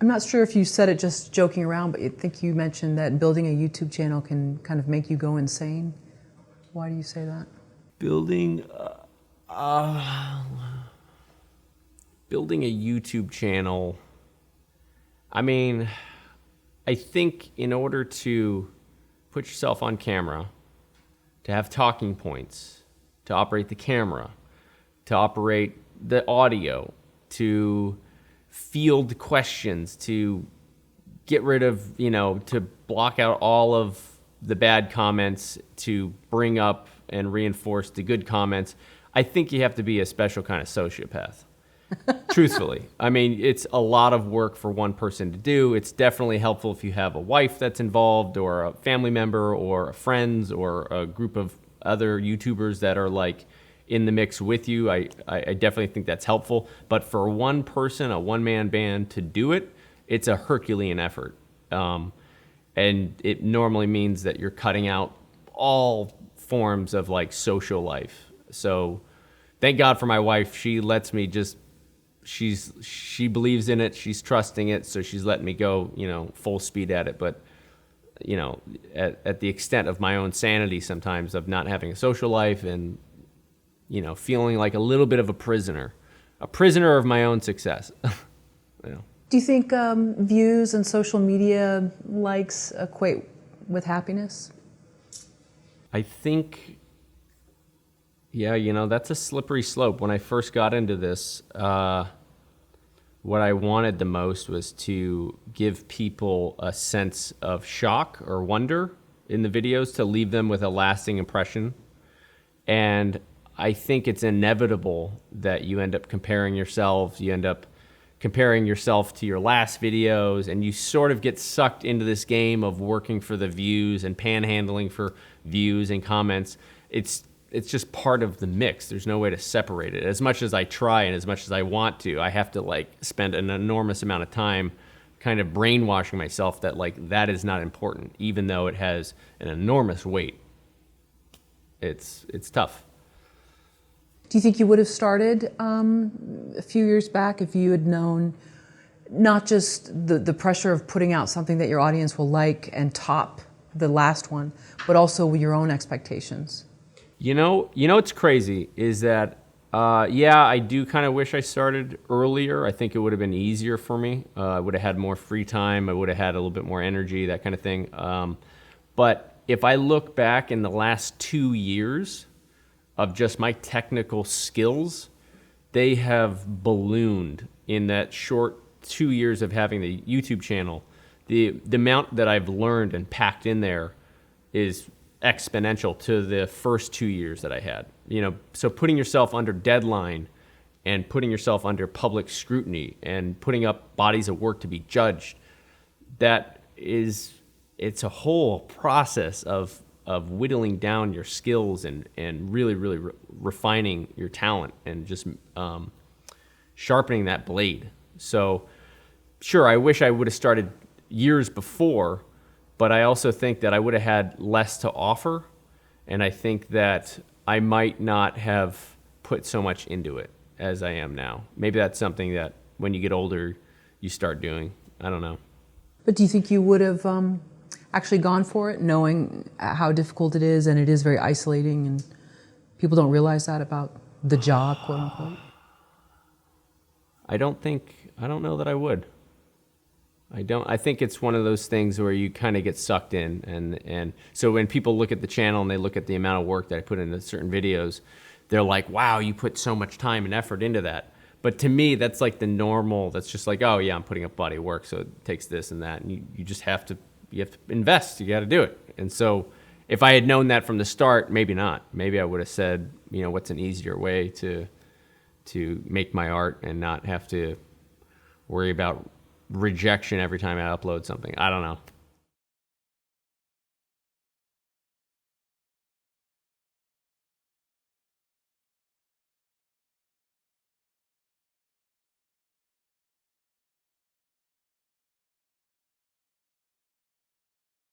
I'm not sure if you said it just joking around, but I think you mentioned that building a YouTube channel can kind of make you go insane. Why do you say that? Building a YouTube channel, I mean, I think in order to put yourself on camera, to have talking points, to operate the camera, to operate the audio, to field questions, to get rid of, to block out all of the bad comments, to bring up and reinforce the good comments, I think you have to be a special kind of sociopath. Truthfully. I mean, it's a lot of work for one person to do. It's definitely helpful if you have a wife that's involved, or a family member, or friends, or a group of other YouTubers that are like in the mix with you. I definitely think that's helpful. But for one person, a one-man band to do it, it's a Herculean effort. And it normally means that you're cutting out all forms of like social life. So thank God for my wife. She lets me just, she believes in it. She's trusting it. So she's letting me go, full speed at it. But, at the extent of my own sanity sometimes, of not having a social life and, feeling like a little bit of a prisoner of my own success. Do you think views and social media likes equate with happiness? I think, yeah, that's a slippery slope. When I first got into this, what I wanted the most was to give people a sense of shock or wonder in the videos, to leave them with a lasting impression. And I think it's inevitable that you end up comparing yourselves, you end up comparing yourself to your last videos, and you sort of get sucked into this game of working for the views and panhandling for views and comments. It's just part of the mix. There's no way to separate it. As much as I try and as much as I want to, I have to like spend an enormous amount of time kind of brainwashing myself that like that is not important, even though it has an enormous weight. It's tough. Do you think you would have started a few years back if you had known not just the pressure of putting out something that your audience will like and top the last one, but also your own expectations? What's crazy is that, I do kind of wish I started earlier. I think it would have been easier for me. I would have had more free time. I would have had a little bit more energy, that kind of thing. But if I look back in the last 2 years of just my technical skills, they have ballooned in that short 2 years of having the YouTube channel. The amount that I've learned and packed in there is exponential to the first 2 years that I had. So putting yourself under deadline and putting yourself under public scrutiny and putting up bodies of work to be judged, it's a whole process of whittling down your skills and really, really refining your talent and just sharpening that blade. So sure, I wish I would have started years before, but I also think that I would have had less to offer, and I think that I might not have put so much into it as I am now. Maybe that's something that when you get older, you start doing. I don't know. But do you think you would have actually gone for it, knowing how difficult it is, and it is very isolating, and people don't realize that about the job, quote unquote? I don't know that I would. I think it's one of those things where you kind of get sucked in, and so when people look at the channel and they look at the amount of work that I put into certain videos, they're like, wow, you put so much time and effort into that. But to me, that's like the normal, that's just like, oh yeah, I'm putting up body of work, so it takes this and that, and you just have to invest, you got to do it. And so if I had known that from the start, maybe not. Maybe I would have said, what's an easier way to make my art and not have to worry about rejection every time I upload something. I don't know.